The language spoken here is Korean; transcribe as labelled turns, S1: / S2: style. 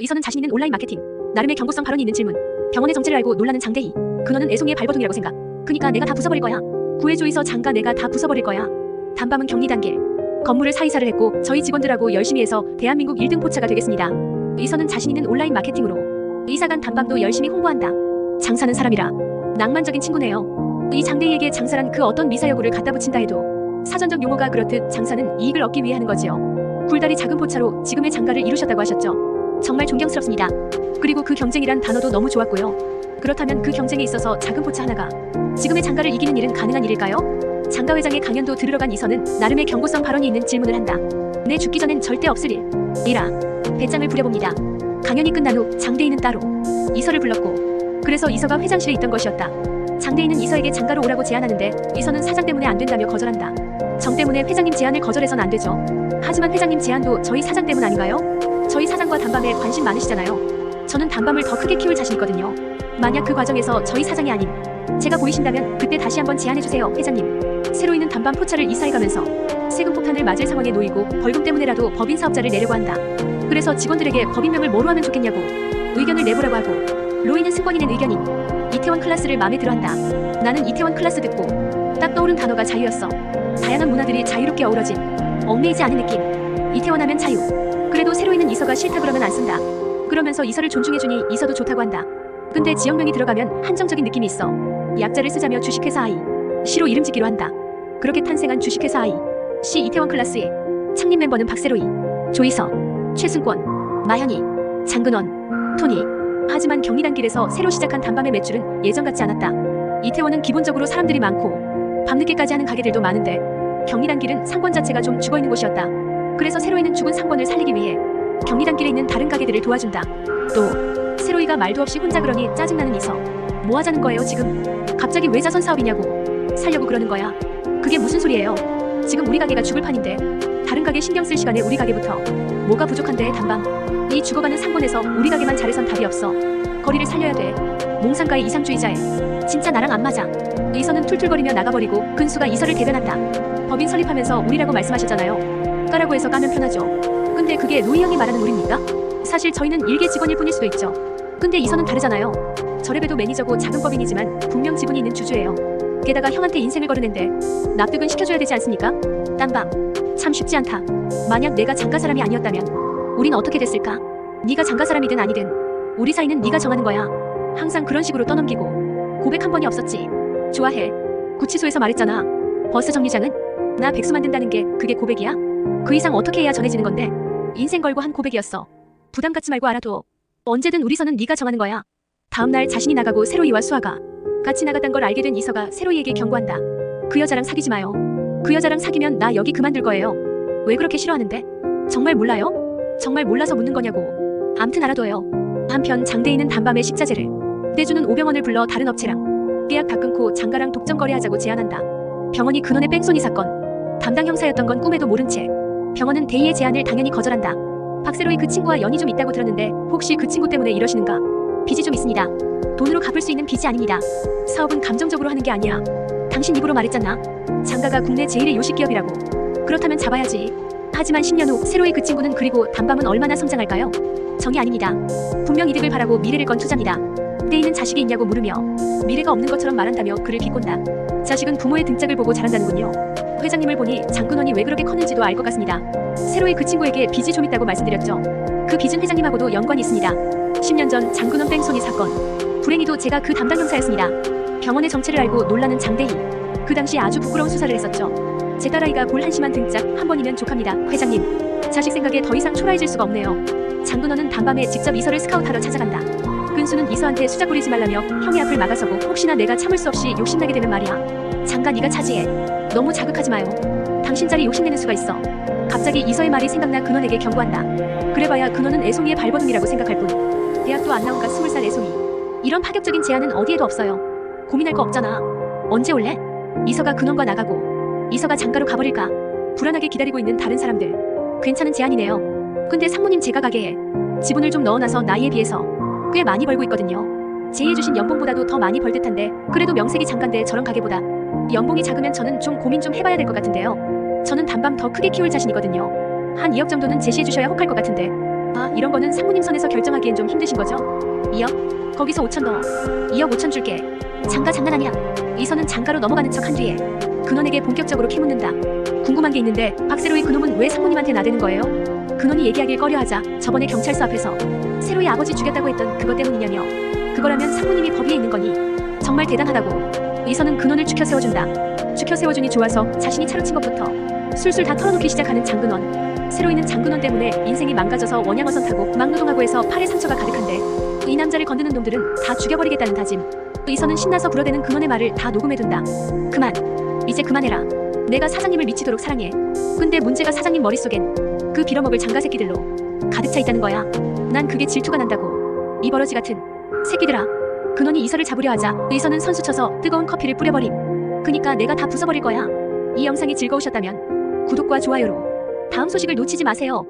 S1: 이서는 자신 있는 온라인 마케팅. 나름의 경고성 발언이 있는 질문. 병원의 정체를 알고 놀라는 장대희. 근원은 애송이의 발버둥이라고 생각. 그니까 내가 다 부숴버릴 거야. 구해줘 이서 장가 내가 다 부숴버릴 거야. 단밤은 격리 단계. 건물을 사이사를 했고 저희 직원들하고 열심히 해서 대한민국 1등 포차가 되겠습니다. 이서는 자신 있는 온라인 마케팅으로 이사간 단밤도 열심히 홍보한다. 장사는 사람이라. 낭만적인 친구네요. 이 장대희에게 장사란 그 어떤 미사여구를 갖다 붙인다 해도 사전적 용어가 그렇듯 장사는 이익을 얻기 위해 하는 거지요. 굴다리 작은 포차로 지금의 장가를 이루셨다고 하셨죠. 정말 존경스럽습니다. 그리고 그 경쟁이란 단어도 너무 좋았고요. 그렇다면 그 경쟁에 있어서 작은 포차 하나가 지금의 장가를 이기는 일은 가능한 일일까요? 장가회장의 강연도 들으러 간 이서는 나름의 경고성 발언이 있는 질문을 한다. 내 죽기 전엔 절대 없을 일. 이라. 배짱을 부려봅니다. 강연이 끝난 후 장대희는 따로 이서를 불렀고 그래서 이서가 회장실에 있던 것이었다. 장대희는 이서에게 장가로 오라고 제안하는데 이서는 사장 때문에 안 된다며 거절한다. 정 때문에 회장님 제안을 거절해선 안 되죠. 하지만 회장님 제안도 저희 사장 때문 아닌가요? 저희 사장과 단밤에 관심 많으시잖아요. 저는 단밤을 더 크게 키울 자신 있거든요. 만약 그 과정에서 저희 사장이 아닌 제가 보이신다면 그때 다시 한번 제안해주세요, 회장님. 새로 있는 단밤 포차를 이사해가면서 세금 폭탄을 맞을 상황에 놓이고 벌금 때문에라도 법인 사업자를 내려고 한다. 그래서 직원들에게 법인명을 뭐로 하면 좋겠냐고 의견을 내보라고 하고 로이는 승권이 낸 의견인 이태원 클라스를 마음에 들어한다. 나는 이태원 클라스 듣고 딱 떠오른 단어가 자유였어. 다양한 문화들이 자유롭게 어우러진 얽매이지 않은 느낌. 이태원 하면 자유. 그래도 새로 있는 이서가 싫다 그러면 안 쓴다. 그러면서 이서를 존중해주니 이서도 좋다고 한다. 근데 지역명이 들어가면 한정적인 느낌이 있어. 약자를 쓰자며 주식회사 I. C로 이름 짓기로 한다. 그렇게 탄생한 주식회사 I. C 이태원 클라스의 창립 멤버는 박세로이, 조이서, 최승권, 마현이, 장근원, 토니. 하지만 격리단길에서 새로 시작한 단밤의 매출은 예전 같지 않았다. 이태원은 기본적으로 사람들이 많고 밤늦게까지 하는 가게들도 많은데 격리단길은 상권 자체가 좀 죽어있는 곳이었다. 그래서 새로이는 죽은 상권을 살리기 위해 격리단길에 있는 다른 가게들을 도와준다. 또 새로이가 말도 없이 혼자 그러니 짜증나는 이서. 뭐 하자는 거예요 지금? 갑자기 왜 자선 사업이냐고. 살려고 그러는 거야. 그게 무슨 소리예요? 지금 우리 가게가 죽을 판인데 다른 가게 신경 쓸 시간에 우리 가게부터 뭐가 부족한데 단밤. 이 죽어가는 상권에서 우리 가게만 잘해선 답이 없어. 거리를 살려야 돼. 몽상가의 이상주의자에 진짜 나랑 안 맞아. 이서는 툴툴거리며 나가버리고 근수가 이서를 대변한다. 법인 설립하면서 우리라고 말씀하셨잖아요. 까라고 해서 까면 편하죠. 근데 그게 로이 형이 말하는 우리입니까? 사실 저희는 일개 직원일 뿐일 수도 있죠. 근데 이서는 다르잖아요. 저래봬도 매니저고 작은 법인이지만 분명 지분이 있는 주주예요. 게다가 형한테 인생을 걸으는데 납득은 시켜줘야 되지 않습니까? 딴밤. 참 쉽지 않다. 만약 내가 장가 사람이 아니었다면 우린 어떻게 됐을까? 네가 장가 사람이든 아니든 우리 사이는 네가 정하는 거야. 항상 그런 식으로 떠넘기고 고백 한 번이 없었지. 좋아해. 구치소에서 말했잖아. 버스 정류장은? 나 백수 만든다는 게 그게 고백이야? 그 이상 어떻게 해야 전해지는 건데? 인생 걸고 한 고백이었어. 부담 갖지 말고 알아둬. 언제든 우리 선은 네가 정하는 거야. 다음날 자신이 나가고 새로이와 수아가 같이 나갔단 걸 알게 된 이서가 새로이에게 경고한다. 그 여자랑 사귀지 마요. 그 여자랑 사귀면 나 여기 그만둘 거예요. 왜 그렇게 싫어하는데? 정말 몰라요? 정말 몰라서 묻는 거냐고. 암튼 알아둬요. 한편 장대희는 단밤에 식자재를 떼주는 오병원을 불러 다른 업체랑 계약 다 끊고 장가랑 독점 거래하자고 제안한다. 병원이 근원의 뺑소니 사건. 담당 형사였던 건 꿈에도 모른 채 병원은 대희의 제안을 당연히 거절한다. 박세로이 그 친구와 연이 좀 있다고 들었는데 혹시 그 친구 때문에 이러시는가? 빚이 좀 있습니다. 돈으로 갚을 수 있는 빚이 아닙니다. 사업은 감정적으로 하는 게 아니야. 당신 입으로 말했잖아. 장가가 국내 제1의 요식기업이라고. 그렇다면 잡아야지. 하지만 10년 후 새로이 그 친구는 그리고 단밤은 얼마나 성장할까요? 정이 아닙니다. 분명 이득을 바라고 미래를 건 투자입니다. 대희는 자식이 있냐고 물으며 미래가 없는 것처럼 말한다며 그를 비꼰다. 자식은 부모의 등짝을 보고 자란다는군요. 회장님을 보니 장근원이 왜 그렇게 컸는지도 알 것 같습니다. 새로이 그 친구에게 빚이 좀 있다고 말씀드렸죠. 그 빚은 회장님하고도 연관이 있습니다. 10년 전 장근원 뺑소니 사건. 불행히도 제가 그 담당 형사였습니다. 병원의 정체를 알고 놀라는 장대희. 그 당시 아주 부끄러운 수사를 했었죠. 제 딸아이가 볼 한심한 등짝 한 번이면 족합니다. 회장님. 자식 생각에 더 이상 초라해질 수가 없네요. 장근원은 단밤에 직접 이서를 스카우트하러 찾아간다. 근수는 이서한테 수작 부리지 말라며 형의 앞을 막아서고 혹시나 내가 참을 수 없이 욕심나게 되면 말이야. 장가 네가 차지해. 너무 자극하지 마요. 당신 자리 욕심내는 수가 있어. 갑자기 이서의 말이 생각나 근원에게 경고한다. 그래봐야 근원은 애송이의 발버둥이라고 생각할 뿐. 대학도 안 나온가 20살 애송이. 이런 파격적인 제안은 어디에도 없어요. 고민할 거 없잖아. 언제 올래? 이서가 근원과 나가고 이서가 장가로 가버릴까? 불안하게 기다리고 있는 다른 사람들. 괜찮은 제안이네요. 근데 상무님 제가 가게에 지분을 좀 넣어놔서 나이에 비해서 꽤 많이 벌고 있거든요. 제의해주신 연봉보다도 더 많이 벌 듯한데 그래도 명색이 장가인데 저런 가게보다 연봉이 작으면 저는 좀 고민 좀 해봐야 될 것 같은데요. 저는 단밤 더 크게 키울 자신이거든요. 한 2억 정도는 제시해주셔야 혹할 것 같은데 아, 이런 거는 상무님 선에서 결정하기엔 좀 힘드신 거죠? 2억? 거기서 5천 더. 2억 5천 줄게. 장가 장난 아니야. 이선은 장가로 넘어가는 척 한 뒤에 근원에게 본격적으로 캐묻는다. 궁금한 게 있는데 박세로의 그놈은 왜 상무님한테 나대는 거예요? 근원이 얘기하길 꺼려하자 저번에 경찰서 앞에서 세로의 아버지 죽였다고 했던 그것 때문이냐며. 그거라면 상무님이 법 위에 있는 거니 정말 대단하다고. 이선은 근원을 추켜 세워준다. 추켜 세워주니 좋아서 자신이 차려친 것부터 술술 다 털어놓기 시작하는 장근원. 세로이는 장근원 때문에 인생이 망가져서 원양어선 타고 막노동하고 해서 팔에 상처가 가득한데 이 남자를 건드는 놈들은 다 죽여버리겠다는 다짐. 이선은 신나서 불어대는 근원의 말을 다 녹음해둔다. 그만. 이제 그만해라. 내가 사장님을 미치도록 사랑해. 근데 문제가 사장님 머릿속엔 그 빌어먹을 장가 새끼들로 가득 차 있다는 거야. 난 그게 질투가 난다고. 이 버러지 같은 새끼들아. 근원이 이선을 잡으려 하자 이선은 선수 쳐서 뜨거운 커피를 뿌려버림. 그니까 내가 다 부숴버릴 거야. 이 영상이 즐거우셨다면 구독과 좋아요로 다음 소식을 놓치지 마세요.